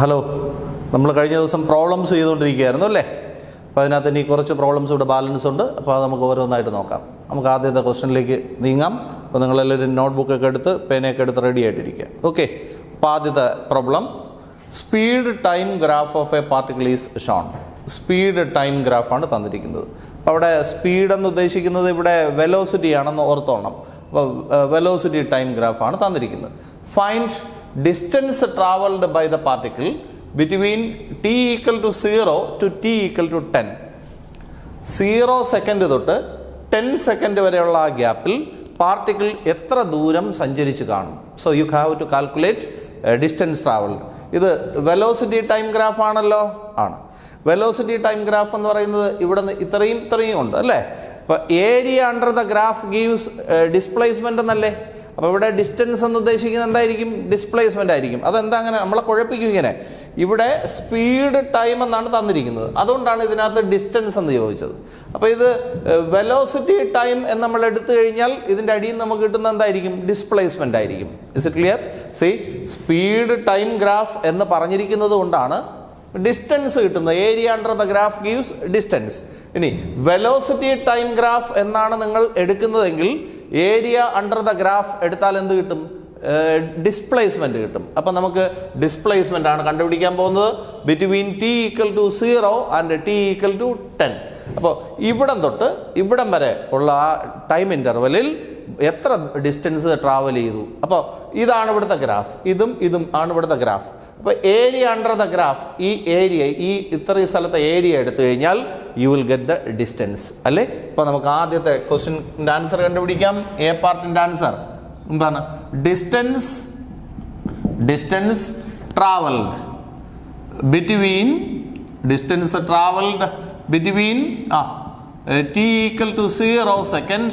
Hello, നമ്മൾ കഴിഞ്ഞ ദിവസം പ്രോബ്ലംസ് ചെയ്തുകൊണ്ടിരിക്കുകയായിരുന്നു അല്ലേ? അപ്പോൾ അതിനകത്ത് ഇനി കുറച്ച് പ്രോബ്ലംസ് ഇവിടെ ബാലൻസ് ഉണ്ട്. അപ്പോൾ അത് നമുക്ക് ഓരോന്നായിട്ട് നോക്കാം. നമുക്ക് ആദ്യത്തെ ക്വസ്റ്റ്യനിലേക്ക് നീങ്ങാം. അപ്പോൾ നിങ്ങളെല്ലാവരും നോട്ട്ബുക്കൊക്കെ എടുത്ത് പേനയൊക്കെ എടുത്ത് റെഡി ആയിട്ടിരിക്കുക. ഓക്കെ, അപ്പോൾ ആദ്യത്തെ problem, speed time graph of a particle is shown. Speed time ഗ്രാഫാണ് തന്നിരിക്കുന്നത്. അപ്പോൾ അവിടെ സ്പീഡ് എന്ന് ഉദ്ദേശിക്കുന്നത് ഇവിടെ വെലോസിറ്റി ആണെന്ന് ഓർത്തോണം. അപ്പോൾ വെലോസിറ്റി ടൈം ഗ്രാഫാണ് തന്നിരിക്കുന്നത്. Find distance travelled by the particle between t equal to 0 to t equal to 10. 0 second തൊട്ട് 10 സെക്കൻഡ് വരെയുള്ള ആ ഗ്യാപ്പിൽ പാർട്ടിക്കിൾ എത്ര ദൂരം സഞ്ചരിച്ച് കാണും. So you have to calculate distance travelled. ഇത് വെലോസിറ്റി ടൈം ഗ്രാഫ് ആണല്ലോ. ആണ്. വെലോസിറ്റി ടൈം ഗ്രാഫ് എന്ന് പറയുന്നത് ഇവിടെ നിന്ന് ഇത്രയും ഉണ്ട് അല്ലേ? അപ്പോൾ area under the graph gives displacement എന്നല്ലേ? അപ്പോൾ ഇവിടെ ഡിസ്റ്റൻസ് എന്ന് ഉദ്ദേശിക്കുന്നത് എന്തായിരിക്കും? ഡിസ്പ്ലേസ്മെൻ്റ് ആയിരിക്കും. അതെന്താ അങ്ങനെ നമ്മളെ കുഴപ്പിക്കും ഇങ്ങനെ? ഇവിടെ സ്പീഡ് ടൈം എന്നാണ് തന്നിരിക്കുന്നത്, അതുകൊണ്ടാണ് ഇതിനകത്ത് ഡിസ്റ്റൻസ് എന്ന് ചോദിച്ചത്. അപ്പോൾ ഇത് വെലോസിറ്റി ടൈം എന്ന് നമ്മൾ എടുത്തു കഴിഞ്ഞാൽ ഇതിൻ്റെ അടിയിൽ നമുക്ക് കിട്ടുന്ന എന്തായിരിക്കും? ഡിസ്പ്ലേസ്മെൻ്റ് ആയിരിക്കും. Is it clear? C, speed time graph എന്ന് പറഞ്ഞിരിക്കുന്നത് കൊണ്ടാണ് ഡിസ്റ്റൻസ് കിട്ടുന്നത്. Area under the graph gives distance. ഇനി വെലോസിറ്റി ടൈം ഗ്രാഫ് എന്നാണ് നിങ്ങൾ എടുക്കുന്നതെങ്കിൽ ഏരിയ അണ്ടർ ദ ഗ്രാഫ് എടുത്താൽ എന്ത് കിട്ടും? ഡിസ്പ്ലേസ്മെന്റ് കിട്ടും. അപ്പം നമുക്ക് ഡിസ്പ്ലേസ്മെന്റ് ആണ് കണ്ടുപിടിക്കാൻ പോകുന്നത് between t equal to 0 and t equal to 10. അപ്പോൾ ഇവിടം തൊട്ട് ഇവിടം വരെ ഉള്ള ആ ടൈം ഇൻ്റർവെല്ലിൽ എത്ര ഡിസ്റ്റൻസ് ട്രാവൽ ചെയ്തു. അപ്പോൾ ഇതാണ് ഇവിടുത്തെ ഗ്രാഫ്, ഇതും ആണ് ഇവിടുത്തെ ഗ്രാഫ്. അപ്പോൾ ഏരിയ അണ്ടർ ദ ഗ്രാഫ്, ഈ ഏരിയ, ഈ ഇത്രയും സ്ഥലത്തെ ഏരിയ എടുത്തു കഴിഞ്ഞാൽ you will get the distance അല്ലേ? ഇപ്പോൾ നമുക്ക് ആദ്യത്തെ ക്വസ്റ്റ്യൻ്റെ ആൻസർ കണ്ടുപിടിക്കാം. എ പാർട്ടിൻ്റെ ആൻസർ എന്താണ്? Distance travelled between t equal to 0 second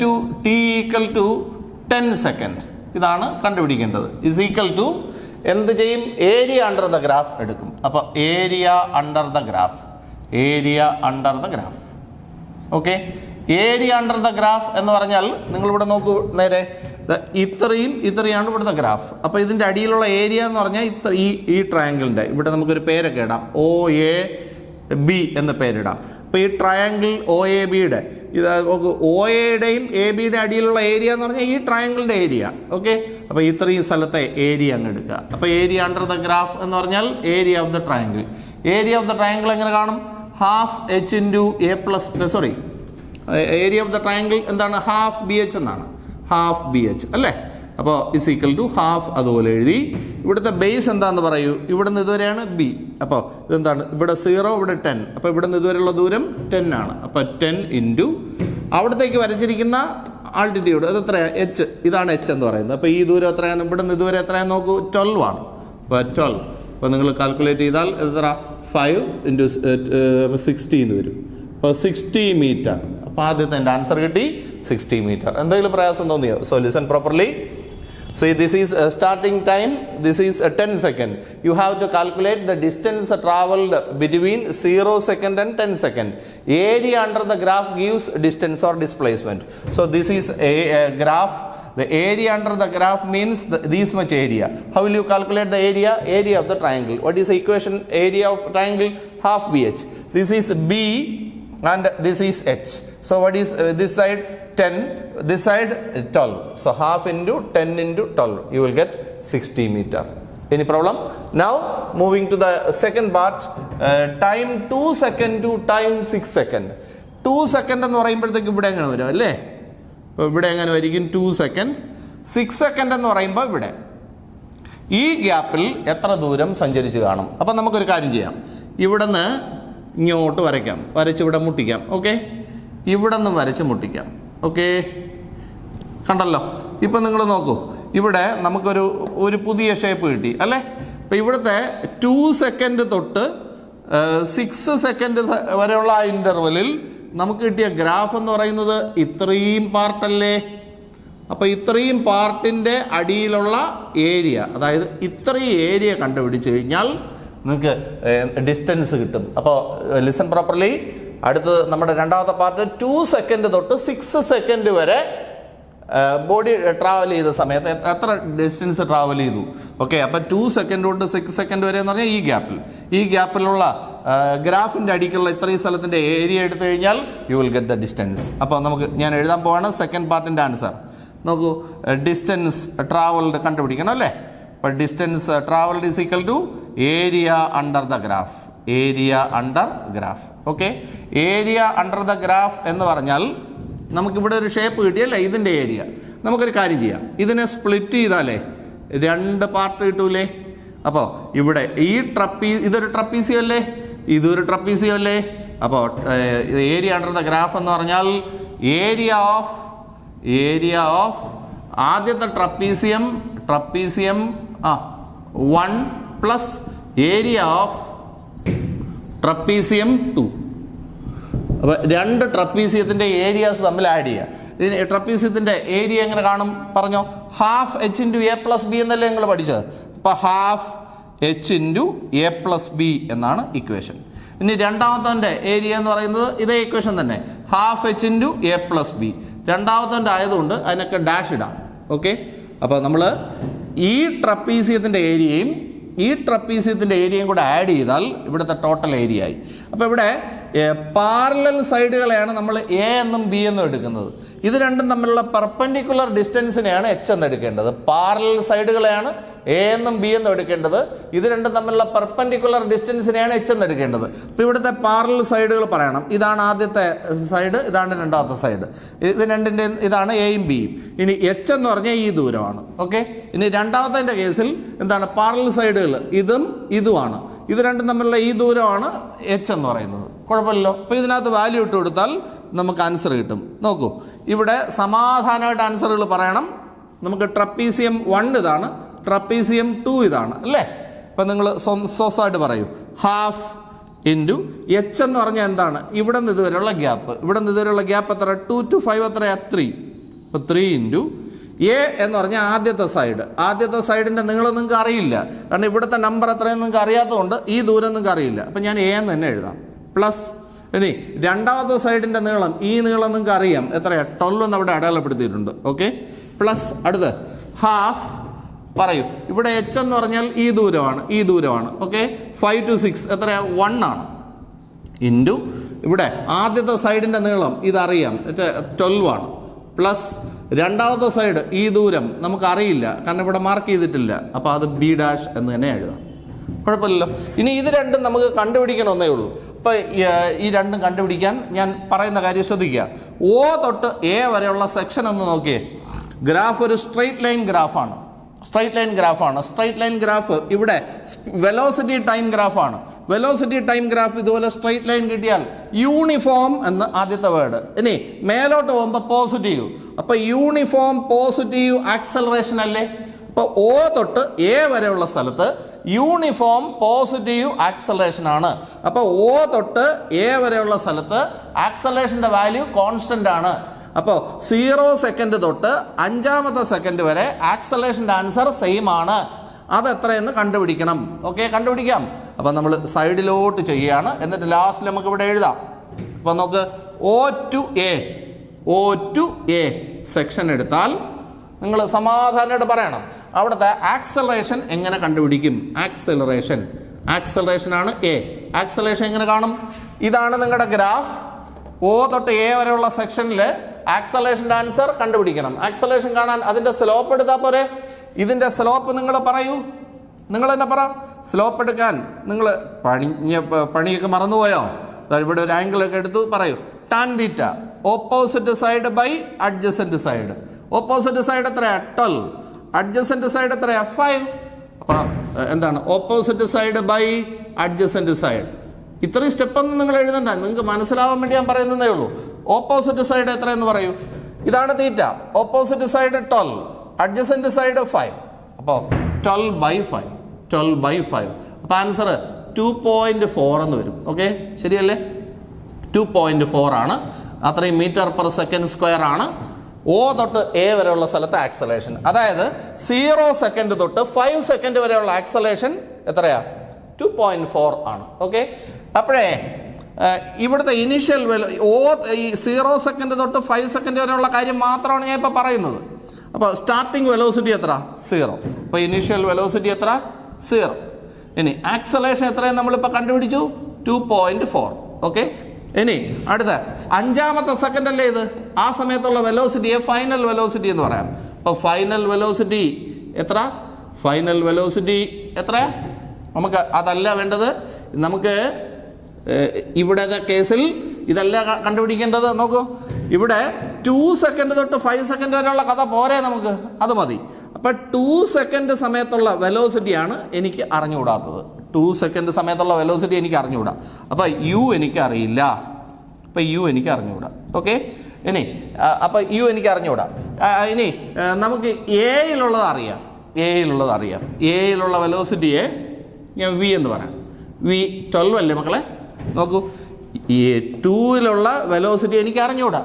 to t equal to 10 second. ഇതാണ് കണ്ടുപിടിക്കേണ്ടത്. ഇസ് ഈക്വൽ ടു എന്ത് ചെയ്യും? ഏരിയ അണ്ടർ ദ ഗ്രാഫ് എടുക്കും. അപ്പോൾ area under the graph okay. Area under the graph എന്ന് പറഞ്ഞാൽ നിങ്ങളിവിടെ നോക്കൂ, നേരെ ഇത്രയാണ് ഇവിടുത്തെ ഗ്രാഫ്. അപ്പോൾ ഇതിൻ്റെ അടിയിലുള്ള ഏരിയ എന്ന് പറഞ്ഞാൽ ഈ ട്രയാങ്കിളിൻ്റെ ഇവിടെ നമുക്കൊരു പേരൊക്കെ ഇടാം, OAB എന്ന പേരിടാം. അപ്പോൾ ഈ ട്രയാങ്കിൾ OABയുടെ ഇത് OAയുടെയും ABയുടെ അടിയിലുള്ള ഏരിയ എന്ന് പറഞ്ഞാൽ ഈ ട്രയാങ്കിളിൻ്റെ ഏരിയ. ഓക്കെ, അപ്പോൾ ഇത്രയും സ്ഥലത്തെ ഏരിയ അങ്ങ് എടുക്കുക. അപ്പോൾ ഏരിയ അണ്ടർ ദ ഗ്രാഫ് എന്ന് പറഞ്ഞാൽ area of the triangle. Area of the triangle എങ്ങനെ കാണും? Half H into A plus, sorry, area of the triangle എന്താണ്? ഹാഫ് BH എന്നാണ്. ഹാഫ് BH അല്ലേ? അപ്പോൾ ഇസ് ഈക്വൽ ടു ഹാഫ്. അതുപോലെ എഴുതി. ഇവിടുത്തെ ബേസ് എന്താണെന്ന് പറയൂ. ഇവിടെ നിന്ന് ഇതുവരെയാണ് B. അപ്പോൾ ഇതെന്താണ്? ഇവിടെ 0, ഇവിടെ 10. അപ്പോൾ ഇവിടെ നിന്ന് ഇതുവരെയുള്ള ദൂരം 10 ആണ്. അപ്പോൾ 10 ഇൻറ്റു അവിടത്തേക്ക് വരച്ചിരിക്കുന്ന ആൾട്ടിറ്റ്യൂഡ് അത് എത്രയാണ്? H. ഇതാണ് H എന്ന് പറയുന്നത്. അപ്പോൾ ഈ ദൂരം എത്രയാണ്? ഇവിടെ നിന്ന് ഇതുവരെ എത്രയാണ് നോക്കൂ? 12 ആണ്. അപ്പോൾ 12. അപ്പോൾ നിങ്ങൾ കാൽക്കുലേറ്റ് ചെയ്താൽ എത്ര? 5 ഇൻറ്റു 60 എന്ന് വരും. അപ്പോൾ 60 മീറ്റർ. അപ്പോൾ ആദ്യത്തെ എൻ്റെ ആൻസർ കിട്ടി 60 മീറ്റർ. എന്തെങ്കിലും പ്രയാസം തോന്നിയോ? So listen properly. So this is starting time, this is 10 second. You have to calculate the distance traveled between 0 second and 10 second. Area under the graph gives distance or displacement. So this is a graph. The area under the graph means this much area. How will you calculate the area? Area of the triangle. What is the equation? Area of triangle half BH. This is B and this is H. So what is this side? 10, this side 12. So half into 10 into 12, you will get 60 meter. Any problem? Now moving to the second part, time 2 second to time 6 second. 2 second എന്ന് പറയുമ്പോഴത്തേക്ക് ഇവിടെ എങ്ങനെ വരും അല്ലേ? അപ്പോൾ ഇവിടെ എങ്ങനെ വരിക്കും? 2 second. 6 second എന്ന് പറയുമ്പോൾ ഇവിടെ ഈ ഗ്യാപ്പിൽ എത്ര ദൂരം സഞ്ചരിച്ച് കാണും? അപ്പം നമുക്കൊരു കാര്യം ചെയ്യാം. ഇവിടെ നിന്ന് ഇങ്ങോട്ട് വരയ്ക്കാം, വരച്ചിവിടെ മുട്ടിക്കാം. ഓക്കെ, ഇവിടെ നിന്ന് വരച്ച് മുട്ടിക്കാം. ഓക്കെ, കണ്ടല്ലോ. ഇപ്പം നിങ്ങൾ നോക്കൂ, ഇവിടെ നമുക്കൊരു പുതിയ ഷേപ്പ് കിട്ടി അല്ലേ? ഇപ്പം ഇവിടുത്തെ 2 സെക്കൻഡ് തൊട്ട് 6 സെക്കൻഡ് വരെയുള്ള ആ ഇൻ്റർവെല്ലിൽ നമുക്ക് കിട്ടിയ ഗ്രാഫ് എന്ന് പറയുന്നത് ഇത്രയും പാർട്ടല്ലേ? അപ്പോൾ ഇത്രയും പാർട്ടിൻ്റെ അടിയിലുള്ള ഏരിയ, അതായത് ഇത്രയും ഏരിയ കണ്ടുപിടിച്ച് കഴിഞ്ഞാൽ നിങ്ങൾക്ക് ഡിസ്റ്റൻസ് കിട്ടും. അപ്പോൾ ലിസൺ പ്രോപ്പർലി. അടുത്തത് നമ്മുടെ രണ്ടാമത്തെ പാർട്ട് 2 സെക്കൻഡ് തൊട്ട് 6 സെക്കൻഡ് വരെ ബോഡി ട്രാവൽ ചെയ്ത സമയത്ത് എത്ര ഡിസ്റ്റൻസ് ട്രാവൽ ചെയ്തു. ഓക്കെ, അപ്പം 2 സെക്കൻഡ് തൊട്ട് 6 സെക്കൻഡ് വരെ എന്ന് പറഞ്ഞാൽ ഈ ഗ്യാപ്പിലുള്ള ഗ്രാഫിൻ്റെ അടിക്കുള്ള ഇത്രയും സ്ഥലത്തിൻ്റെ ഏരിയ എടുത്തു കഴിഞ്ഞാൽ you will get the distance. അപ്പോൾ ഞാൻ എഴുതാൻ പോവാണ് സെക്കൻഡ് പാർട്ടിൻ്റെ ആൻസർ. നോക്കൂ, ഡിസ്റ്റൻസ് ട്രാവൽഡ് കണ്ടുപിടിക്കണം അല്ലേ. അപ്പോൾ distance travelled is equal to area under the graph. Okay, area under the graph എന്ന് പറഞ്ഞാൽ നമുക്കിവിടെ ഒരു ഷേപ്പ് കിട്ടിയല്ലേ, ഇതിൻ്റെ ഏരിയ. നമുക്കൊരു കാര്യം ചെയ്യാം, ഇതിനെ സ്പ്ലിറ്റ് ചെയ്താലേ 2 പാർട്ട് കിട്ടൂലേ. അപ്പോൾ ഇവിടെ ഇതൊരു ട്രപ്പീസിയം അല്ലേ, ഇതൊരു ട്രപ്പീസിയം അല്ലേ. അപ്പോൾ ഏരിയ അണ്ടർ ദ ഗ്രാഫ് എന്ന് പറഞ്ഞാൽ ഏരിയ ഓഫ് ആദ്യത്തെ trapezium 1 plus area of trapezium 2. അപ്പോൾ 2 ട്രപ്പീസിയത്തിൻ്റെ ഏരിയാസ് തമ്മിൽ ആഡ് ചെയ്യുക. ഇതിന് ട്രപ്പീസിയത്തിൻ്റെ ഏരിയ എങ്ങനെ കാണും പറഞ്ഞോ? Half h into a plus B എന്നല്ലേ നിങ്ങൾ പഠിച്ചത്. അപ്പോൾ half h into a plus B എന്നാണ് ഇക്വേഷൻ. ഇനി രണ്ടാമത്തെ ഏരിയ എന്ന് പറയുന്നത് ഇതേ ഇക്വേഷൻ തന്നെ, half h into a plus B. രണ്ടാമത്തെ ആയതുകൊണ്ട് അതിനൊക്കെ ഡാഷ് ഇടാം. ഓക്കെ, അപ്പോൾ നമ്മൾ ഈ ട്രപ്പീസിയത്തിൻ്റെ ഏരിയയും കൂടെ ആഡ് ചെയ്താൽ ഇവിടുത്തെ ടോട്ടൽ ഏരിയ ആയി. അപ്പോൾ ഇവിടെ പാരലൽ സൈഡുകളെയാണ് നമ്മൾ എ എന്നും ബി എന്നും എടുക്കുന്നത്. ഇത് രണ്ടും തമ്മിലുള്ള പെർപെൻഡിക്കുലർ ഡിസ്റ്റൻസിനെയാണ് എച്ച് എന്ന് എടുക്കേണ്ടത്. പാരലൽ സൈഡുകളെയാണ് എ എന്നും ബി എന്നും എടുക്കേണ്ടത്. ഇത് രണ്ടും തമ്മിലുള്ള പെർപെൻഡിക്കുലർ ഡിസ്റ്റൻസിനെയാണ് എച്ച് എന്ന് എടുക്കേണ്ടത്. അപ്പോൾ ഇവിടുത്തെ പാരലൽ സൈഡുകൾ പറയണം. ഇതാണ് ആദ്യത്തെ സൈഡ്, ഇതാണ് രണ്ടാമത്തെ സൈഡ്. ഇത് രണ്ടിൻ്റെ ഇതാണ് എയും ബിയും. ഇനി എച്ച് എന്ന് പറഞ്ഞാൽ ഈ ദൂരമാണ്. ഓക്കെ, ഇനി രണ്ടാമത്തെ കേസിൽ എന്താണ് പാരലൽ സൈഡുകൾ ഇതുമാണ്. ഇത് രണ്ടും തമ്മിലുള്ള ഈ ദൂരമാണ് എച്ച് എന്ന് പറയുന്നത്. കുഴപ്പമില്ലല്ലോ. അപ്പോൾ ഇതിനകത്ത് വാല്യൂ ഇട്ട് കൊടുത്താൽ നമുക്ക് ആൻസർ കിട്ടും. നോക്കൂ, ഇവിടെ സമാധാനമായിട്ട് ആൻസറുകൾ പറയണം. നമുക്ക് ട്രപ്പീസിയം 1 ഇതാണ്, ട്രപ്പീസിയം 2 ഇതാണ് അല്ലേ. അപ്പം നിങ്ങൾ സ്വസ്ഥമായിട്ട് പറയൂ. ഹാഫ് ഇൻറ്റു എച്ച് എന്ന് പറഞ്ഞാൽ എന്താണ്? ഇവിടെ നിന്ന് ഇതുവരെയുള്ള ഗ്യാപ്പ് എത്ര? 2 to 5 എത്രയാ? 3. അപ്പോൾ 3 ഇൻറ്റു എ എന്ന് പറഞ്ഞാൽ ആദ്യത്തെ സൈഡിൻ്റെ നീളം നിങ്ങൾക്ക് അറിയില്ല, കാരണം ഇവിടുത്തെ നമ്പർ എത്രയും നിങ്ങൾക്ക് അറിയാത്തതുകൊണ്ട് ഈ ദൂരം നിങ്ങൾക്ക് അറിയില്ല. അപ്പം ഞാൻ എ എന്ന് തന്നെ എഴുതാം. പ്ലസ് ഇനി രണ്ടാമത്തെ സൈഡിൻ്റെ നീളം, ഈ നീളം നിങ്ങൾക്ക് അറിയാം എത്രയാണ്? 12 എന്ന് അവിടെ അടയാളപ്പെടുത്തിയിട്ടുണ്ട്. ഓക്കെ, പ്ലസ് അടുത്ത് ഹാഫ് പറയൂ. ഇവിടെ എച്ച് എന്ന് പറഞ്ഞാൽ ഈ ദൂരമാണ്. ഓക്കെ, 5 to 6 എത്രയാ? 1 ആണ്. ഇൻറ്റു ഇവിടെ ആദ്യത്തെ സൈഡിൻ്റെ നീളം ഇതറിയാം, 12 ആണ്. പ്ലസ് രണ്ടാമത്തെ സൈഡ് ഈ ദൂരം നമുക്കറിയില്ല, കാരണം ഇവിടെ മാർക്ക് ചെയ്തിട്ടില്ല. അപ്പോൾ അത് ബി ഡാഷ് എന്ന് തന്നെ എഴുതാം. കുഴപ്പമില്ലല്ലോ. ഇനി ഇത് രണ്ടും നമുക്ക് കണ്ടുപിടിക്കണമെന്നേ ഉള്ളൂ. അപ്പോൾ ഈ രണ്ടും കണ്ടുപിടിക്കാൻ ഞാൻ പറയുന്ന കാര്യം ശ്രദ്ധിക്കുക. O തൊട്ട് A വരെയുള്ള സെക്ഷൻ ഒന്ന് നോക്കിയേ. ഗ്രാഫ് ഒരു സ്ട്രെയിറ്റ് ലൈൻ ഗ്രാഫാണ്. സ്ട്രെയിറ്റ് ലൈൻ ഗ്രാഫ് ഇവിടെ വെലോസിറ്റി ടൈം ഗ്രാഫാണ്. വെലോസിറ്റി ടൈം ഗ്രാഫ് ഇതുപോലെ സ്ട്രെയിറ്റ് ലൈൻ കിട്ടിയാൽ യൂണിഫോം എന്ന് ആദ്യത്തെ വേർഡ്. ഇനി മേലോട്ട് പോകുമ്പോൾ പോസിറ്റീവ്. അപ്പോൾ യൂണിഫോം പോസിറ്റീവ് ആക്സലറേഷൻ അല്ലേ. അപ്പോൾ O തൊട്ട് A വരെയുള്ള സ്ഥലത്ത് യൂണിഫോം പോസിറ്റീവ് ആക്സലറേഷൻ ആണ്. അപ്പോൾ O തൊട്ട് A വരെയുള്ള സ്ഥലത്ത് ആക്സലറേഷൻ്റെ വാല്യൂ കോൺസ്റ്റന്റ് ആണ്. അപ്പോൾ 0 സെക്കൻഡ് തൊട്ട് 5ാമത്തെ സെക്കൻഡ് വരെ ആക്സലറേഷൻ്റെ ആൻസർ സെയിം ആണ്. അതെത്രയെന്ന് കണ്ടുപിടിക്കണം. ഓക്കെ, കണ്ടുപിടിക്കാം. അപ്പോൾ നമ്മൾ സൈഡിലോട്ട് ചെയ്യുകയാണ്, എന്നിട്ട് ലാസ്റ്റ് നമുക്ക് ഇവിടെ എഴുതാം. അപ്പോൾ നമുക്ക് O to A സെക്ഷൻ എടുത്താൽ നിങ്ങൾ സമാധാനമായിട്ട് പറയണം അവിടുത്തെ ആക്സലറേഷൻ എങ്ങനെ കണ്ടുപിടിക്കും. ആക്സലറേഷൻ ആണ് A. ആക്സലറേഷൻ എങ്ങനെ കാണും? ഇതാണ് നിങ്ങളുടെ ഗ്രാഫ്. O തൊട്ട് A വരെയുള്ള സെക്ഷനിൽ ആക്സലറേഷൻ്റെ ആൻസർ കണ്ടുപിടിക്കണം. ആക്സലറേഷൻ കാണാൻ അതിൻ്റെ സ്ലോപ്പ് എടുത്താൽ പോരെ. ഇതിൻ്റെ സ്ലോപ്പ് നിങ്ങൾ പറയൂ, നിങ്ങൾ തന്നെ പറ. സ്ലോപ്പ് എടുക്കാൻ നിങ്ങൾ പണിയൊക്കെ മറന്നുപോയോ? ഇവിടെ ഒരു ആംഗിളൊക്കെ എടുത്തു പറയൂ. Tan theta opposite side by adjacent side. Opposite side എത്രയാ? 12. അഡ്ജസൻറ്റ് സൈഡ് എത്രയാ? 5. അപ്പോൾ എന്താണ് opposite side by adjacent side? ഇത്രയും സ്റ്റെപ്പൊന്നും നിങ്ങൾ എഴുതണ്ട, നിങ്ങൾക്ക് മനസ്സിലാവാൻ വേണ്ടി ഞാൻ പറയുന്നതേ ഉള്ളൂ. ഓപ്പോസിറ്റ് സൈഡ് എത്രയെന്ന് പറയൂ. ഇതാണ് theta. Opposite side 12, adjacent side 5. അപ്പോൾ 12/5. അപ്പോൾ ആൻസർ 2.4 എന്ന് വരും. ഓക്കെ, ശരിയല്ലേ? 2.4 ആണ്. അത്രയും മീറ്റർ പെർ സെക്കൻഡ് സ്ക്വയർ ആണ് O തൊട്ട് A വരെയുള്ള സ്ഥലത്തെ ആക്സലേഷൻ. അതായത് 0 സെക്കൻഡ് തൊട്ട് 5 സെക്കൻഡ് വരെയുള്ള ആക്സലേഷൻ എത്രയാ? 2.4 ആണ്. ഓക്കെ, അപ്പോഴേ ഇവിടുത്തെ ഇനീഷ്യൽ 0 സെക്കൻഡ് തൊട്ട് 5 സെക്കൻഡ് വരെയുള്ള കാര്യം മാത്രമാണ് ഞാൻ ഇപ്പോൾ പറയുന്നത്. അപ്പോൾ സ്റ്റാർട്ടിങ് വെലോസിറ്റി എത്ര? 0. അപ്പോൾ ഇനീഷ്യൽ വെലോസിറ്റി എത്ര? 0. ഇനി ആക്സലേഷൻ എത്രയും നമ്മളിപ്പോൾ കണ്ടുപിടിച്ചു? 2.4. ഓക്കെ. ഇനി അടുത്ത 5ാമത്തെ സെക്കൻഡ് അല്ലേ ഇത്? ആ സമയത്തുള്ള വെലോസിറ്റിയെ ഫൈനൽ വെലോസിറ്റി എന്ന് പറയാം. അപ്പോൾ ഫൈനൽ വെലോസിറ്റി എത്ര? ഫൈനൽ വെലോസിറ്റി എത്ര? നമുക്ക് അതല്ല വേണ്ടത്, നമുക്ക് ഇവിടത്തെ കേസിൽ ഇതല്ല കണ്ടുപിടിക്കേണ്ടത്. നോക്കൂ, ഇവിടെ 2 സെക്കൻഡ് തൊട്ട് 5 സെക്കൻഡ് വരെയുള്ള കഥ പോരെ നമുക്ക്, അത് മതി. അപ്പം 2 സെക്കൻഡ് സമയത്തുള്ള വെലോസിറ്റിയാണ് എനിക്ക് അറിഞ്ഞുകൂടാത്തത്. 2 സെക്കൻഡ് സമയത്തുള്ള വെലോസിറ്റി എനിക്ക് അറിഞ്ഞുകൂടാ. അപ്പം യു എനിക്ക് അറിയില്ല. അപ്പം യു എനിക്ക് അറിഞ്ഞുകൂടാ. ഓക്കെ. ഇനി അപ്പം യു എനിക്ക് അറിഞ്ഞുകൂടാ. ഇനി നമുക്ക് എയിലുള്ളത് അറിയാം. എയിലുള്ള വെലോസിറ്റിയെ ഞാൻ വി എന്ന് പറയാം. വി 12 അല്ലേ മക്കളെ? നോക്കൂ, ഈ 2ലുള്ള വെലോസിറ്റി എനിക്ക് അറിഞ്ഞുകൂടാ,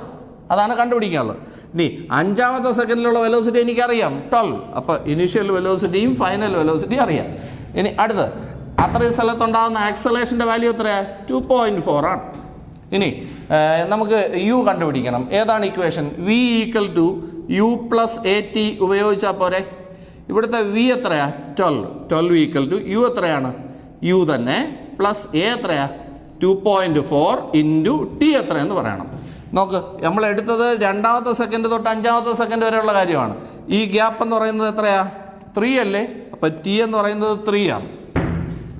അതാണ് കണ്ടുപിടിക്കാനുള്ളത്. ഇനി 5ാമത്തെ സെക്കൻഡിലുള്ള വെലോസിറ്റി എനിക്കറിയാം 12. അപ്പോൾ ഇനീഷ്യൽ വെലോസിറ്റിയും ഫൈനൽ വെലോസിറ്റിയും അറിയാം. ഇനി അടുത്ത് അത്രയും സ്ഥലത്തുണ്ടാകുന്ന ആക്സലേഷൻ്റെ വാല്യൂ എത്രയാണ്? 2.4 ആണ്. ഇനി നമുക്ക് യു കണ്ടുപിടിക്കണം. ഏതാണ് equation? V equal to u plus a t ഉപയോഗിച്ചാൽ പോരെ. ഇവിടുത്തെ വി എത്രയാ? 12 ഈക്വൽ ടു യു എത്രയാണ്? യു തന്നെ പ്ലസ് എ എത്രയാ? 2.4 ഇൻറ്റു ടി എത്രയെന്ന് പറയണം. നോക്ക്, നമ്മൾ എടുത്തത് 2ാമത്തെ സെക്കൻഡ് തൊട്ട് 5ാമത്തെ സെക്കൻഡ് വരെയുള്ള കാര്യമാണ്. ഈ ഗ്യാപ്പ് എന്ന് പറയുന്നത് എത്രയാ? 3 അല്ലേ? അപ്പോൾ ടി എന്ന് പറയുന്നത് 3 ആണ്.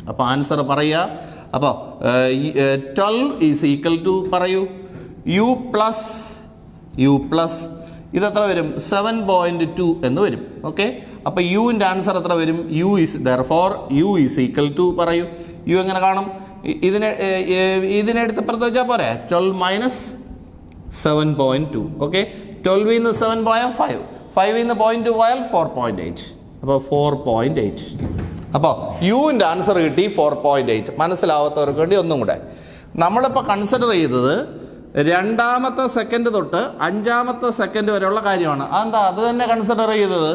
അപ്പോൾ ആൻസർ പറയുക. അപ്പോൾ 12 ഈസ് ഈക്വൽ ടു പറയൂ യു പ്ലസ് ഇതെത്ര വരും? 7.2 എന്ന് വരും. ഓക്കെ. അപ്പോൾ യുവിൻ്റെ ആൻസർ എത്ര വരും? യു ഈസ് ഈക്വൽ ടു പറയൂ. യു എങ്ങനെ കാണും? ഇതിനെടുത്ത് പുറത്ത് വെച്ചാൽ പോരെ. 12 മൈനസ് 7.2. ഓക്കെ. 12 നിന്ന് 7 പോയാൽ 5. 5 നിന്ന് 0.2 പോയാൽ 4.8. അപ്പോൾ 4.8. അപ്പോൾ യുവിൻ്റെ ആൻസർ കിട്ടി 4.8. മനസ്സിലാവാത്തവർക്ക് വേണ്ടി ഒന്നും കൂടെ, നമ്മളിപ്പോൾ കൺസിഡർ ചെയ്തത് 2ാമത്തെ സെക്കൻഡ് തൊട്ട് 5ാമത്തെ സെക്കൻഡ് വരെയുള്ള കാര്യമാണ്. അതെന്താ അത് തന്നെ കൺസിഡർ ചെയ്തത്?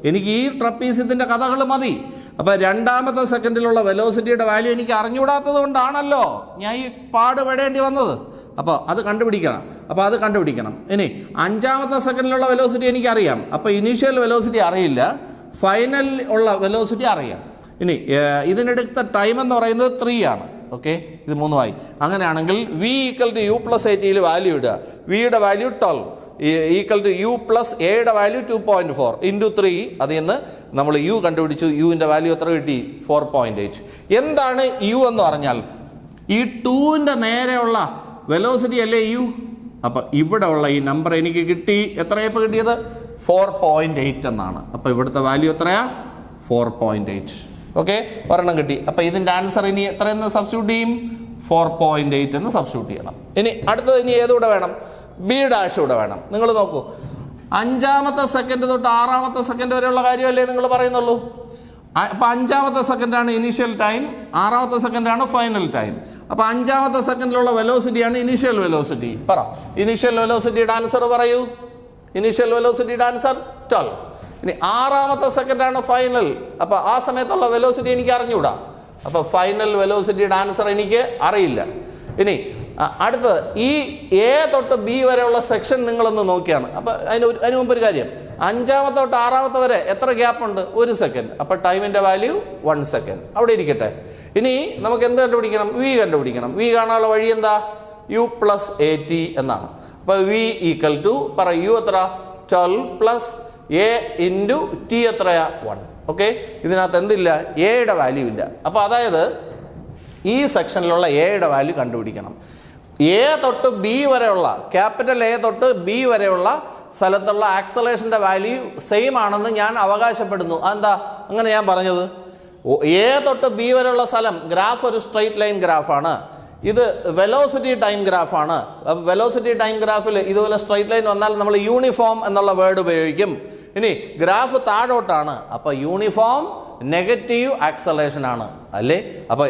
എനിക്ക് ഈ ട്രപ്പീസ്യത്തിൻ്റെ കഥകൾ മതി. അപ്പോൾ 2ാമത്തെ സെക്കൻഡിലുള്ള വെലോസിറ്റിയുടെ വാല്യൂ എനിക്ക് അറിഞ്ഞുകൂടാത്തത് കൊണ്ടാണല്ലോ ഞാൻ ഈ പാടുപെടേണ്ടി വന്നത്. അപ്പോൾ അത് കണ്ടുപിടിക്കണം. ഇനി 5ാമത്തെ സെക്കൻഡിലുള്ള വെലോസിറ്റി എനിക്കറിയാം. അപ്പോൾ ഇനീഷ്യൽ വെലോസിറ്റി അറിയില്ല, ഫൈനൽ ഉള്ള വെലോസിറ്റി അറിയാം. ഇനി ഇതിനെടുത്ത ടൈം എന്ന് പറയുന്നത് 3 ആണ്. ഓക്കെ. ഇത് 3 ആയി. അങ്ങനെയാണെങ്കിൽ v equal to u plus a ടിയിൽ വാല്യൂ ഇടുക. വിയുടെ value 12 equal to u plus എയുടെ വാല്യൂ 2.4 ഇൻറ്റു 3. അതിൽ നിന്ന് നമ്മൾ യു കണ്ടുപിടിച്ചു. യുവിൻ്റെ വാല്യൂ എത്ര കിട്ടി? 4.8. എന്താണ് യു എന്ന് പറഞ്ഞാൽ? ഈ 2ൻ്റെ നേരെയുള്ള വെലോസിറ്റി അല്ലേ യു. അപ്പം ഇവിടെ ഉള്ള ഈ നമ്പർ എനിക്ക് കിട്ടി. എത്രയപ്പോൾ കിട്ടിയത്? 4.8 എന്നാണ്. അപ്പോൾ ഇവിടുത്തെ വാല്യൂ എത്രയാ? 4.8. ഓക്കെ. ഒരെണ്ണം കിട്ടി. അപ്പോൾ ഇതിൻ്റെ ആൻസർ ഇനി എത്രയെന്ന് സബ്സ്റ്റിറ്റ്യൂട്ട് ചെയ്യും? 4.8 എന്ന് സബ്സ്റ്റിറ്റ്യൂട്ട് ചെയ്യണം. ഇനി അടുത്തത് ഇനി ഏതുകൂടെ വേണം? ബി ഡാഷ് കൂടെ വേണം. നിങ്ങൾ നോക്കൂ, 5ാമത്തെ സെക്കൻഡ് തൊട്ട് 6ാമത്തെ സെക്കൻഡ് വരെയുള്ള കാര്യമല്ലേ നിങ്ങൾ പറയുന്നുള്ളൂ. അപ്പോൾ 5ാമത്തെ സെക്കൻഡാണ് ഇനീഷ്യൽ ടൈം, 6ാമത്തെ സെക്കൻഡാണ് ഫൈനൽ ടൈം. അപ്പോൾ 5ാമത്തെ സെക്കൻഡിലുള്ള വെലോസിറ്റിയാണ് ഇനീഷ്യൽ വെലോസിറ്റി. പറ, ഇനീഷ്യൽ വെലോസിറ്റിയുടെ ആൻസർ പറയൂ. ഇനീഷ്യൽ വെലോസിറ്റിയുടെ ആൻസർ 12. ഇനി 6ാമത്തെ സെക്കൻഡാണ് ഫൈനൽ. അപ്പോൾ ആ സമയത്തുള്ള വെലോസിറ്റി എനിക്ക് അറിഞ്ഞുകൂടാ. അപ്പോൾ ഫൈനൽ വെലോസിറ്റിയുടെ ആൻസർ എനിക്ക് അറിയില്ല. ഇനി അടുത്തത് ഈ എ തൊട്ട് ബി വരെയുള്ള സെക്ഷൻ നിങ്ങളൊന്ന് നോക്കിയാണ്. അപ്പോൾ അതിന് മുമ്പ് ഒരു കാര്യം, 5ാമത്തെ തൊട്ട് 6ാമത്തെ വരെ എത്ര ഗ്യാപ്പ് ഉണ്ട്? 1 സെക്കൻഡ്. അപ്പോൾ ടൈമിൻ്റെ വാല്യൂ 1 സെക്കൻഡ്. അവിടെ ഇരിക്കട്ടെ. ഇനി നമുക്ക് എന്ത് കണ്ടുപിടിക്കണം? വി കണ്ടുപിടിക്കണം. വി കാണാനുള്ള വഴി എന്താ? യു പ്ലസ് എ ടി എന്നാണ്. അപ്പോൾ വി ഈക്വൽ ടു യു എത്ര? 12 പ്ലസ് എ ഇൻറ്റു ടി എത്രയാ? 1. ഓക്കെ. ഇതിനകത്ത് എന്തില്ല? എയുടെ വാല്യൂ ഇല്ല. അപ്പോൾ അതായത് ഈ സെക്ഷനിലുള്ള എയുടെ വാല്യൂ കണ്ടുപിടിക്കണം. എ തൊട്ട് ബി വരെയുള്ള, ക്യാപിറ്റൽ എ തൊട്ട് ബി വരെയുള്ള സ്ഥലത്തുള്ള ആക്സലേഷൻ്റെ വാല്യൂ സെയിം ആണെന്ന് ഞാൻ അവകാശപ്പെടുന്നു. അതെന്താ അങ്ങനെ ഞാൻ പറഞ്ഞത്? എ തൊട്ട് ബി വരെയുള്ള സ്ഥലം ഗ്രാഫ് ഒരു സ്ട്രെയിറ്റ് ലൈൻ ഗ്രാഫാണ്. ഇത് വെലോസിറ്റി ടൈം ഗ്രാഫാണ്. വെലോസിറ്റി ടൈം ഗ്രാഫിൽ ഇതുപോലെ സ്ട്രെയിറ്റ് ലൈൻ വന്നാൽ നമ്മൾ യൂണിഫോം എന്നുള്ള വേർഡ് ഉപയോഗിക്കും. ഇനി ഗ്രാഫ് താഴോട്ടാണ്, അപ്പോൾ യൂണിഫോം നെഗറ്റീവ് ആക്സലേഷൻ ആണ് അല്ലേ. അപ്പോൾ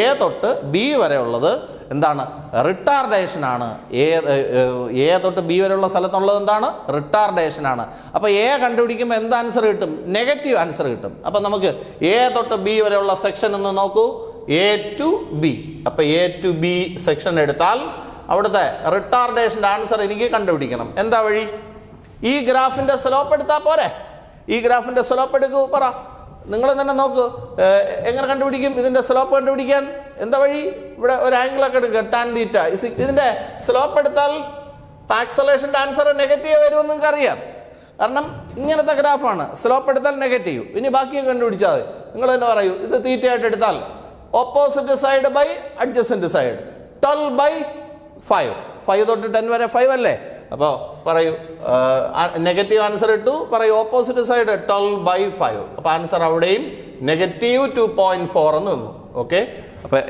എ തൊട്ട് ബി വരെ ഉള്ളത് എന്താണ്? റിട്ടാർഡേഷൻ ആണ്. എ തൊട്ട് ബി വരെയുള്ള സ്ഥലത്തുള്ളത് എന്താണ്? റിട്ടാർഡേഷൻ ആണ്. അപ്പോൾ എ കണ്ടുപിടിക്കുമ്പോൾ എന്ത് ആൻസർ കിട്ടും? നെഗറ്റീവ് ആൻസർ കിട്ടും. അപ്പം നമുക്ക് എ തൊട്ട് ബി വരെയുള്ള സെക്ഷൻ ഒന്ന് നോക്കൂ. A to B. അപ്പോൾ എ ടു ബി സെക്ഷൻ എടുത്താൽ അവിടുത്തെ റിട്ടാർഡേഷൻ്റെ ആൻസർ എനിക്ക് കണ്ടുപിടിക്കണം. എന്താ വഴി? ഈ ഗ്രാഫിൻ്റെ സ്ലോപ്പ് എടുത്താൽ പോരെ? ഈ ഗ്രാഫിൻ്റെ സ്ലോപ്പ് എടുക്കൂ, പറ. നിങ്ങൾ തന്നെ നോക്കൂ, എങ്ങനെ കണ്ടുപിടിക്കും ഇതിൻ്റെ സ്ലോപ്പ് കണ്ടുപിടിക്കാൻ? എന്താ വഴി? ഇവിടെ ഒരു ആംഗിളൊക്കെ എടുക്കുക, ടാൻ തീറ്റ. ഇതിൻ്റെ സ്ലോപ്പ് എടുത്താൽ ആക്സലേഷൻ്റെ ആൻസർ നെഗറ്റീവ് വരുമെന്ന് നിങ്ങൾക്ക് അറിയാം. കാരണം ഇങ്ങനത്തെ ഗ്രാഫാണ്, സ്ലോപ്പ് എടുത്താൽ നെഗറ്റീവ്. ഇനി ബാക്കിയും കണ്ടുപിടിച്ചാൽ മതി. നിങ്ങൾ തന്നെ പറയൂ, ഇത് തീറ്റയായിട്ട് എടുത്താൽ opposite side by adjacent side 12/5. 5 തൊട്ട് 10 വരെ 5 അല്ലേ? അപ്പോൾ പറയൂ, നെഗറ്റീവ് ആൻസർ ഇട്ടു, പറയൂ ഓപ്പോസിറ്റ് സൈഡ് 12/5. അപ്പോൾ ആൻസർ അവിടെയും -2.4 എന്ന് വന്നു. ഓക്കെ, അപ്പോൾ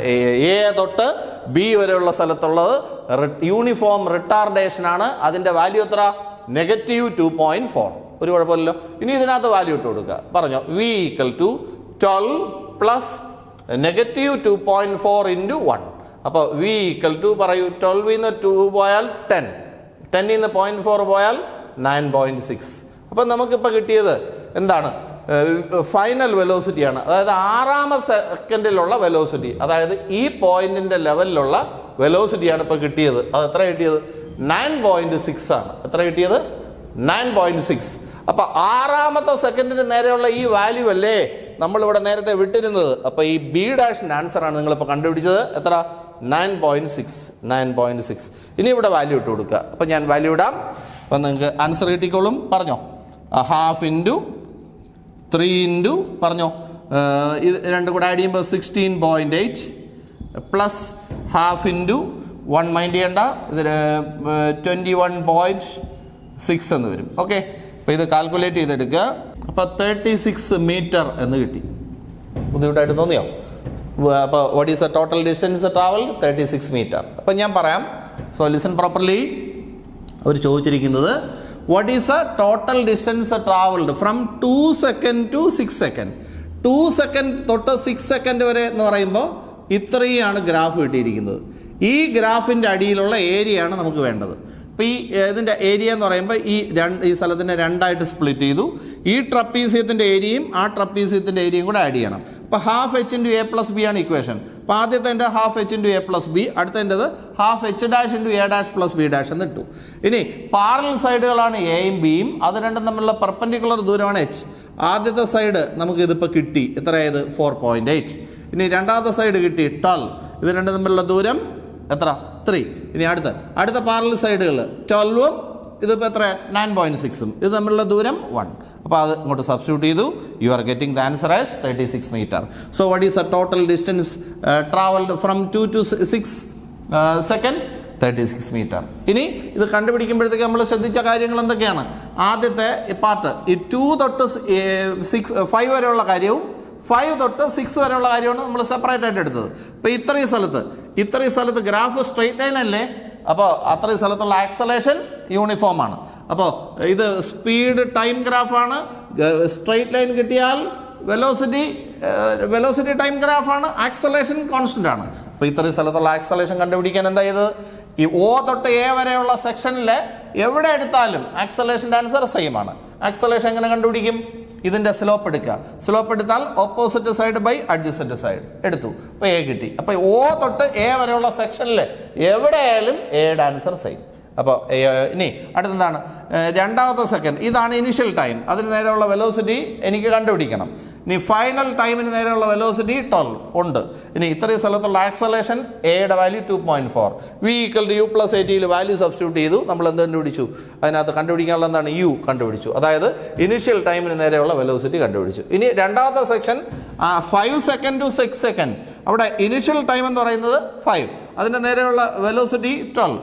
എ തൊട്ട് ബി വരെയുള്ള സ്ഥലത്തുള്ളത് യൂണിഫോം റിട്ടാർഡേഷൻ ആണ്. അതിൻ്റെ വാല്യൂ എത്ര? -2.4. ഒരു കുഴപ്പമില്ലല്ലോ. ഇനി ഇതിനകത്ത് വാല്യൂ ഇട്ട് കൊടുക്കുക. പറഞ്ഞോ, V = 12 + -2.4 × 1. അപ്പോൾ V = പറയൂ, 12 ന്ന് 2 പോയാൽ 10, 10 ന്ന് 0.4 പോയാൽ 9.6. അപ്പം നമുക്കിപ്പോൾ കിട്ടിയത് എന്താണ്? ഫൈനൽ വെലോസിറ്റിയാണ്. അതായത് 6ാം സെക്കൻഡിലുള്ള വെലോസിറ്റി, അതായത് ഈ പോയിന്റിൻ്റെ ലെവലിലുള്ള വെലോസിറ്റിയാണ് ഇപ്പോൾ കിട്ടിയത്. അത് എത്ര കിട്ടിയത്? 9.6 ആണ്. എത്ര കിട്ടിയത്? 9.6. അപ്പോൾ 6ാമത്തെ സെക്കൻഡിന് നേരെയുള്ള ഈ വാല്യൂ അല്ലേ നമ്മളിവിടെ നേരത്തെ വിട്ടിരുന്നത്. അപ്പോൾ ഈ ബി ഡാഷിൻ്റെ ആൻസറാണ് നിങ്ങളിപ്പോൾ കണ്ടുപിടിച്ചത്. എത്ര? 9.6. ഇനി ഇവിടെ വാല്യൂ ഇട്ട് കൊടുക്കുക. അപ്പോൾ ഞാൻ വാല്യൂ ഇടാം. അപ്പം നിങ്ങൾക്ക് ആൻസർ കിട്ടിക്കോളും. പറഞ്ഞോ, 1/2 × 3 പറഞ്ഞോ, ഇത് രണ്ടും കൂടെ ആഡ് ചെയ്യുമ്പോൾ 16.8 പ്ലസ് 1/2 × 1 മൈൻഡ് ചെയ്യേണ്ട, ഇത് 21.6 എന്ന് വരും. ഓക്കെ, അപ്പോൾ ഇത് കാൽക്കുലേറ്റ് ചെയ്തെടുക്കുക. അപ്പോൾ 36 മീറ്റർ എന്ന് കിട്ടി. ബുദ്ധിമുട്ടായിട്ട് തോന്നിയോ? അപ്പോൾ what is the total distance travel? 36 metre. അപ്പം ഞാൻ പറയാം. So listen properly. അവർ ചോദിച്ചിരിക്കുന്നത് what is a total distance travelled from 2 second to 6 second. 2 second തൊട്ട് 6 സെക്കൻഡ് വരെ എന്ന് പറയുമ്പോൾ ഇത്രയാണ് ഗ്രാഫ് കിട്ടിയിരിക്കുന്നത്. ഈ ഗ്രാഫിൻ്റെ അടിയിലുള്ള ഏരിയയാണ് നമുക്ക് വേണ്ടത്. അപ്പോൾ ഈ ഇതിൻ്റെ ഏരിയ എന്ന് പറയുമ്പോൾ ഈ സ്ഥലത്തിനെ രണ്ടായിട്ട് സ്പ്ലിറ്റ് ചെയ്തു. ഈ ട്രപ്പീസിയത്തിൻ്റെ ഏരിയയും ആ ട്രപ്പീസിയത്തിൻ്റെ ഏരിയയും കൂടെ ആഡ് ചെയ്യണം. അപ്പോൾ 1/2 h × a + b ആണ് ഇക്വേഷൻ. അപ്പോൾ ആദ്യത്തെ 1/2 h × a + b, അടുത്തതിൻ്റെത് 1/2 h' × a' + b' എന്ന് ഇട്ടു. ഇനി പാരലൽ സൈഡുകളാണ് എയും ബിയും, അത് രണ്ടും തമ്മിലുള്ള പെർപെൻഡിക്കുലർ ദൂരമാണ് h. ആദ്യത്തെ സൈഡ് നമുക്ക് ഇതിപ്പോൾ കിട്ടി. എത്രയായത്? 4.8. ഇനി രണ്ടാമത്തെ സൈഡ് കിട്ടി 12. ഇത് രണ്ടും തമ്മിലുള്ള ദൂരം എത്ര? 3. ഇനി അടുത്ത പാരലൽ സൈഡുകൾ 12ഉം ഇതിപ്പോൾ എത്ര? 9.6ഉം. ഇത് തമ്മിലുള്ള ദൂരം 1. അപ്പോൾ അത് ഇങ്ങോട്ട് സബ്സ്റ്റിറ്റ്യൂട്ട് ചെയ്തു. You are getting the answer as 36 metre. So what is a total distance travelled from 2 to 6 second? 36 metre. ഇനി ഇത് കണ്ടുപിടിക്കുമ്പോഴത്തേക്ക് നമ്മൾ ശ്രദ്ധിച്ച കാര്യങ്ങൾ എന്തൊക്കെയാണ്? ആദ്യത്തെ പാർട്ട് ഈ 2 തൊട്ട് 5 വരെയുള്ള കാര്യവും 5 തൊട്ട് 6 വരെയുള്ള കാര്യമാണ് നമ്മൾ സെപ്പറേറ്റ് ആയിട്ട് എടുത്തത്. ഇപ്പോൾ ഇത്രയും സ്ഥലത്ത് ഗ്രാഫ് സ്ട്രെയിറ്റ് ലൈൻ അല്ലേ? അപ്പോൾ അത്രയും സ്ഥലത്തുള്ള ആക്സലേഷൻ യൂണിഫോം ആണ്. അപ്പോൾ ഇത് സ്പീഡ് ടൈം ഗ്രാഫാണ്. സ്ട്രെയിറ്റ് ലൈൻ കിട്ടിയാൽ വെലോസിറ്റി ടൈം ഗ്രാഫാണ്. ആക്സലേഷൻ കോൺസ്റ്റന്റ് ആണ്. അപ്പോൾ ഇത്രയും സ്ഥലത്തുള്ള ആക്സലേഷൻ കണ്ടുപിടിക്കാൻ എന്താ ചെയ്തത്? ഈ O തൊട്ട് A വരെയുള്ള സെക്ഷനിൽ എവിടെ എടുത്താലും ആക്സലേഷൻ്റെ ആൻസർ സെയിം ആണ്. ആക്സലേഷൻ എങ്ങനെ കണ്ടുപിടിക്കും? ഇതിൻ്റെ സ്ലോപ്പ് എടുക്കുക. സ്ലോപ്പ് എടുത്താൽ opposite side by adjacent side എടുത്തു. അപ്പോൾ A കിട്ടി. അപ്പോൾ O തൊട്ട് A വരെയുള്ള സെക്ഷനിൽ എവിടെയായാലും Aയുടെ ആൻസർ സെയിം. അപ്പോൾ ഇനി അടുത്തെന്താണ്? രണ്ടാമത്തെ സെക്കൻഡ്, ഇതാണ് ഇനിഷ്യൽ ടൈം. അതിന് നേരെയുള്ള വെലോസിറ്റി എനിക്ക് കണ്ടുപിടിക്കണം. ഇനി ഫൈനൽ ടൈമിന് നേരെയുള്ള വെലോസിറ്റി 12 ഉണ്ട്. ഇനി ഇത്രയും സ്ഥലത്തുള്ള ആക്സലേഷൻ എയുടെ value 2.4. V = U + AT value substitute ചെയ്തു. നമ്മൾ എന്ത് കണ്ടുപിടിച്ചു? അതിനകത്ത് കണ്ടുപിടിക്കാനുള്ള എന്താണ്? U കണ്ടുപിടിച്ചു. അതായത് ഇനിഷ്യൽ ടൈമിന് നേരെയുള്ള വെലോസിറ്റി കണ്ടുപിടിച്ചു. ഇനി രണ്ടാമത്തെ സെക്ഷൻ 5 സെക്കൻഡ് ടു 6 സെക്കൻഡ്. അവിടെ ഇനിഷ്യൽ ടൈം എന്ന് പറയുന്നത് 5, അതിൻ്റെ നേരെയുള്ള വെലോസിറ്റി 12.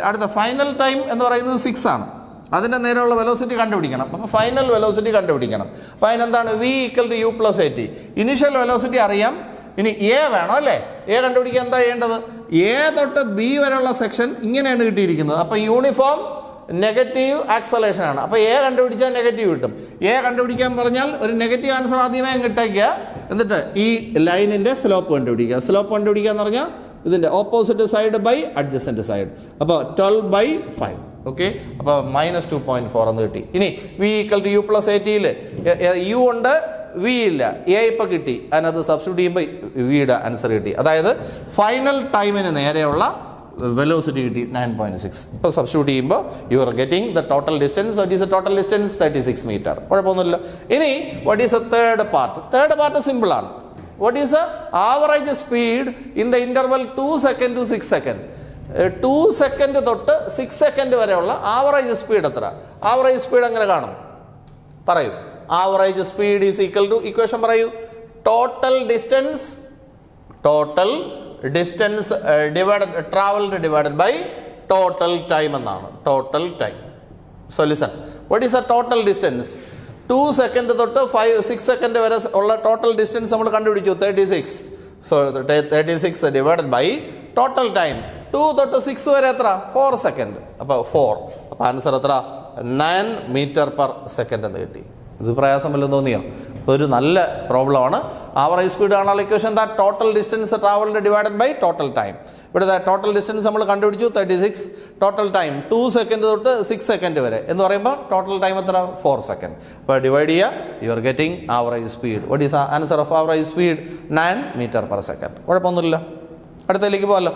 അടുത്ത ഫൈനൽ ടൈം എന്ന് പറയുന്നത് 6 ആണ്. അതിൻ്റെ നേരെയുള്ള വെലോസിറ്റി കണ്ടുപിടിക്കണം. അപ്പോൾ ഫൈനൽ വെലോസിറ്റി കണ്ടുപിടിക്കണം. അപ്പോൾ അതിനെന്താണ്? V = U + AT. Initial velocity അറിയാം. ഇനി A വേണം അല്ലേ? A കണ്ടുപിടിക്കാൻ എന്താ ചെയ്യേണ്ടത്? A തൊട്ട് B വരെയുള്ള സെക്ഷൻ ഇങ്ങനെയാണ് കിട്ടിയിരിക്കുന്നത്. അപ്പോൾ യൂണിഫോം നെഗറ്റീവ് ആക്സലേഷൻ ആണ്. അപ്പോൾ A കണ്ടുപിടിച്ചാൽ നെഗറ്റീവ് കിട്ടും. A കണ്ടുപിടിക്കാൻ പറഞ്ഞാൽ ഒരു നെഗറ്റീവ് ആൻസർ ആദ്യമേ കിട്ടേക്കുക. എന്നിട്ട് ഈ ലൈനിൻ്റെ സ്ലോപ്പ് കണ്ടുപിടിക്കുക. സ്ലോപ്പ് കണ്ടുപിടിക്കുക എന്ന് പറഞ്ഞാൽ ഇതിൻ്റെ opposite side by adjacent side. അപ്പോൾ 12/5. ഓക്കെ, അപ്പോൾ -2.4 എന്ന് കിട്ടി. ഇനി V = U + AT U ഉണ്ട്, V ഇല്ല, A ഇപ്പോൾ കിട്ടി. അതിനകത്ത് സബ്സ്റ്റിറ്റ്യൂട്ട് ചെയ്യുമ്പോൾ Vയുടെ ആൻസർ കിട്ടി. അതായത് ഫൈനൽ ടൈമിന് നേരെയുള്ള വെലോസിറ്റി കിട്ടി 9.6. ഇപ്പോൾ സബ്സ്റ്റിറ്റ്യൂട്ട് ചെയ്യുമ്പോൾ you are getting the total distance. What is the total distance? 36 metre. കുഴപ്പമൊന്നുമില്ല. ഇനി what is a third part? Third part സിമ്പിളാണ്. What is a average speed in the interval 2 second to 6 second? 2 second തൊട്ട് 6 second വരെയുള്ള average speed എത്ര? Average speed എങ്ങനെ കാണും? പറയൂ. Average speed is equal to, equation പറയൂ, total distance divided travelled divided by total time എന്നാണ്. Total time. So listen, what is a total distance? 2 second തൊട്ട് 6 second വരെ ഉള്ള ടോട്ടൽ ഡിസ്റ്റൻസ് നമ്മൾ കണ്ടുപിടിച്ചു, 36. So 36 divided by total time. 2 തൊട്ട് 6 വരെ എത്ര? 4 സെക്കൻഡ്. അപ്പോൾ 4. അപ്പോൾ ആൻസർ എത്ര? 9 മീറ്റർ പെർ സെക്കൻഡ് എന്ന് കിട്ടി. ഇത് പ്രയാസം വല്ലതും തോന്നിയോ? ഒരു നല്ല പ്രോബ്ലമാണ്. ആവറേജ് സ്പീഡ് കാണാനുള്ള ഇക്വേഷൻ എന്താ? Total distance travelled divided by total time. ഇവിടെ ടോട്ടൽ ഡിസ്റ്റൻസ് നമ്മൾ കണ്ടുപിടിച്ചു 36. ടോട്ടൽ ടൈം 2 സെക്കൻഡ് തൊട്ട് 6 സെക്കൻഡ് വരെ എന്ന് പറയുമ്പോൾ ടോട്ടൽ ടൈം എത്ര? 4 സെക്കൻഡ്. അപ്പോൾ ഡിവൈഡ് ചെയ്യുക, you are getting average speed. What is answer of average speed? 9 metre per second. കുഴപ്പമൊന്നുമില്ല. അടുത്തതിലേക്ക് പോകാമല്ലോ.